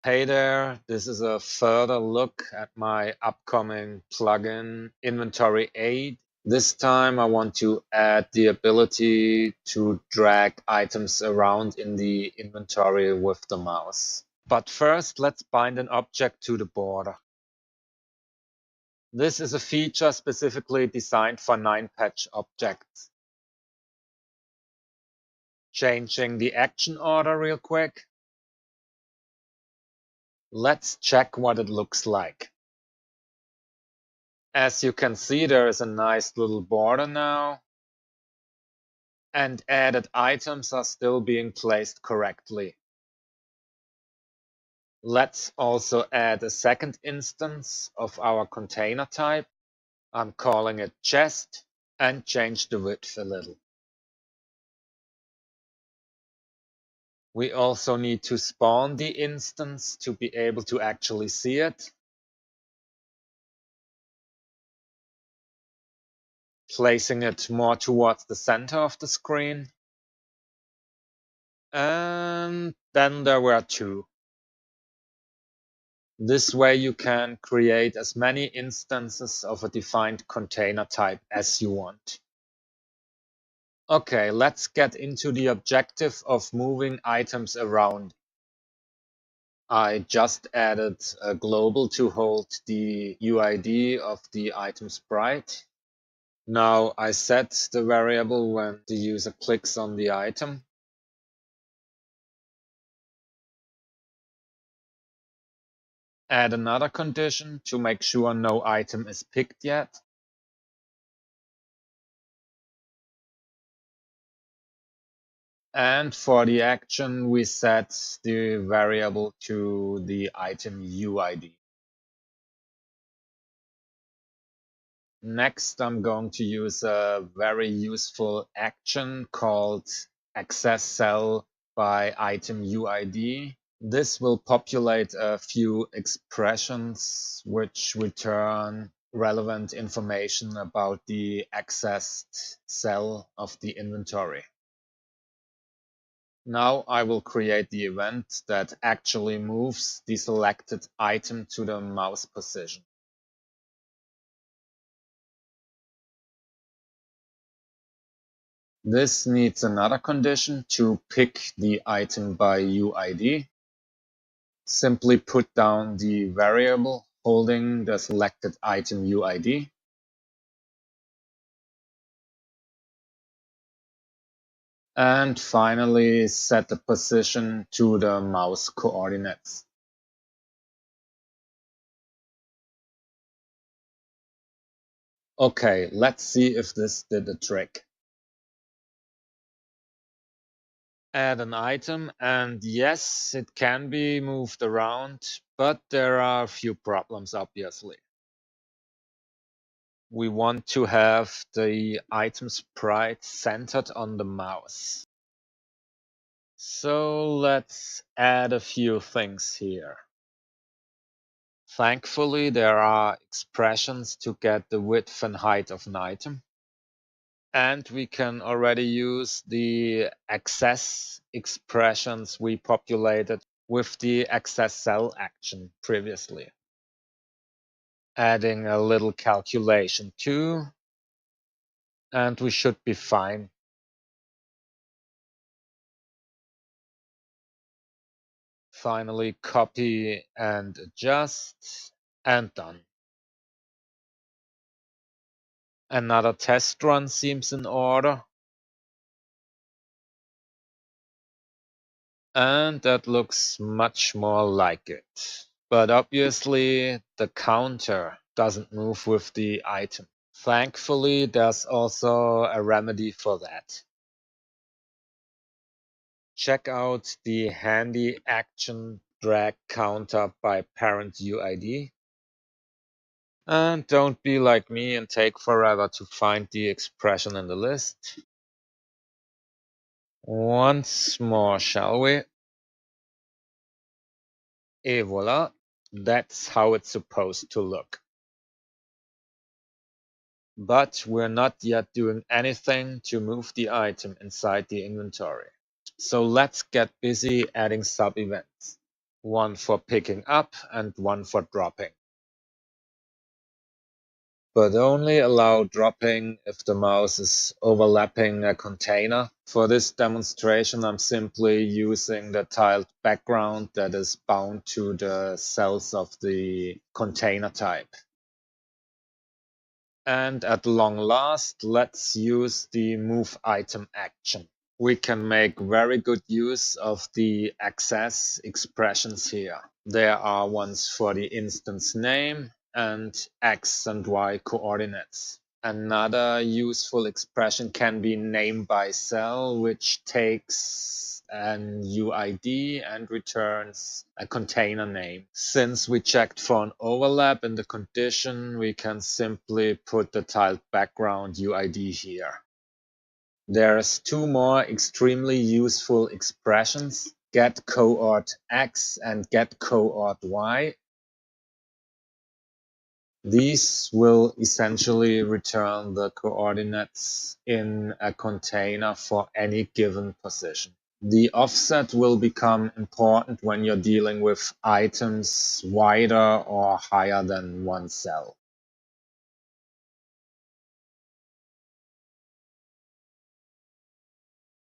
Hey there, this is a further look at my upcoming plugin Inventory Aid. This time I want to add the ability to drag items around in the inventory with the mouse. But first, let's bind an object to the border. This is a feature specifically designed for 9-patch objects. Changing the action order real quick. Let's check what it looks like. As you can see, there is a nice little border now, and added items are still being placed correctly. Let's also add a second instance of our container type. I'm calling it chest, and change the width a little. We also need to spawn the instance to be able to actually see it. Placing it more towards the center of the screen. And then there were two. This way you can create as many instances of a defined container type as you want. Okay, let's get into the objective of moving items around. I just added a global to hold the UID of the item sprite. Now I set the variable when the user clicks on the item. Add another condition to make sure no item is picked yet. And for the action, we set the variable to the item UID. Next, I'm going to use a very useful action called access cell by item UID. This will populate a few expressions which return relevant information about the accessed cell of the inventory. Now I will create the event that actually moves the selected item to the mouse position. This needs another condition to pick the item by UID. Simply put down the variable holding the selected item UID. And finally, set the position to the mouse coordinates. Okay, let's see if this did the trick. Add an item, and yes, it can be moved around, but there are a few problems, obviously. We want to have the item sprite centered on the mouse. So let's add a few things here. Thankfully, there are expressions to get the width and height of an item. And we can already use the access expressions we populated with the access cell action previously. Adding a little calculation too, and we should be fine. Finally, copy and adjust, and done. Another test run seems in order. And that looks much more like it. But obviously, the counter doesn't move with the item. Thankfully, there's also a remedy for that. Check out the handy action drag counter by parent UID. And don't be like me and take forever to find the expression in the list. Once more, shall we? Et voila, that's how it's supposed to look. But we're not yet doing anything to move the item inside the inventory. So let's get busy adding sub-events. one for picking up and one for dropping. But only allow dropping if the mouse is overlapping a container. For this demonstration, I'm simply using the tiled background that is bound to the cells of the container type. And at long last, let's use the move item action. We can make very good use of the access expressions here. There are ones for the instance name and X and Y coordinates. Another useful expression can be name by cell, which takes an UID and returns a container name. Since we checked for an overlap in the condition, we can simply put the tiled background UID here. There's two more extremely useful expressions, get coord X and get coord Y. These will essentially return the coordinates in a container for any given position. The offset will become important when you're dealing with items wider or higher than one cell.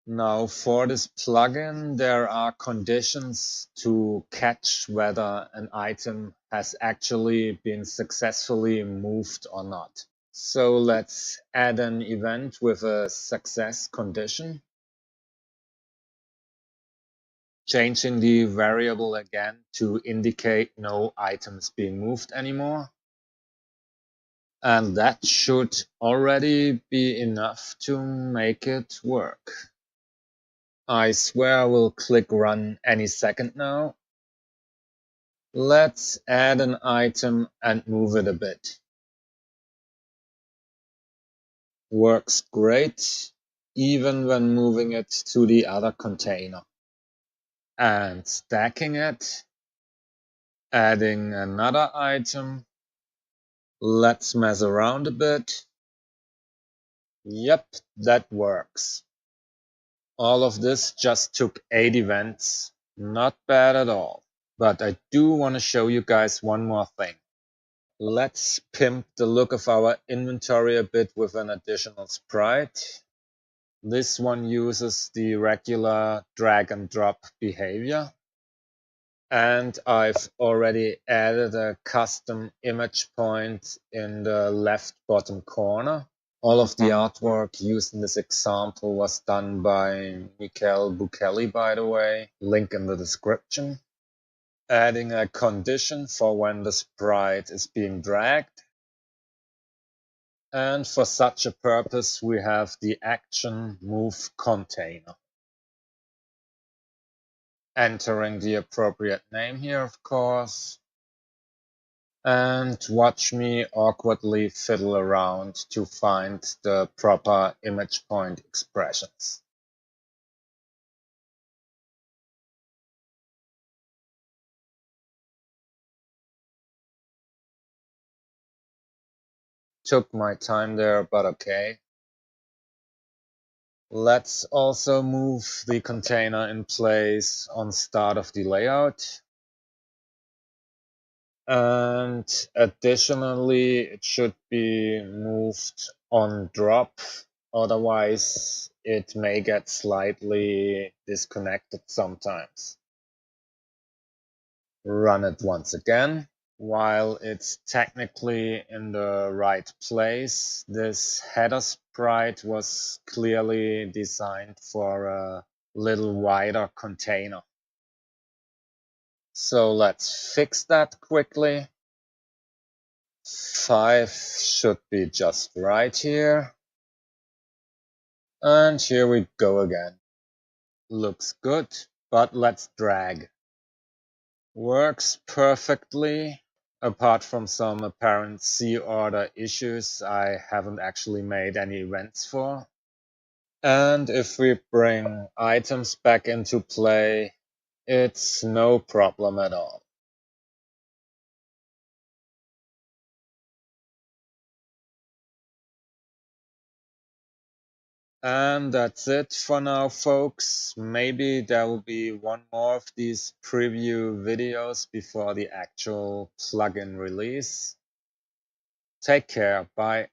Now for this plugin, there are conditions to catch whether an item has actually been successfully moved or not. So let's add an event with a success condition. Changing the variable again to indicate no items being moved anymore. And that should already be enough to make it work. I swear I will click run any second now. Let's add an item and move it a bit. Works great, even when moving it to the other container. And stacking it, adding another item. Let's mess around a bit. Yep, that works. All of this just took 8 events. Not bad at all. But I do want to show you guys one more thing. Let's pimp the look of our inventory a bit with an additional sprite. This one uses the regular drag and drop behavior. And I've already added a custom image point in the left bottom corner. All of the artwork used in this example was done by Michael Bukeli, by the way. Link in the description. Adding a condition for when the sprite is being dragged. And for such a purpose, we have the action move container. Entering the appropriate name here, of course. And watch me awkwardly fiddle around to find the proper image point expressions. Took my time there, but okay. Let's also move the container in place on start of the layout. And additionally, it should be moved on drop, otherwise it may get slightly disconnected sometimes. Run it once again. While it's technically in the right place, this header sprite was clearly designed for a little wider container. So let's fix that quickly. 5 should be just right here. And here we go again. Looks good, but let's drag. Works perfectly. Apart from some apparent C order issues I haven't actually made any events for. And if we bring items back into play, it's no problem at all. And that's it for now, folks. Maybe there will be one more of these preview videos before the actual plugin release. Take care. Bye.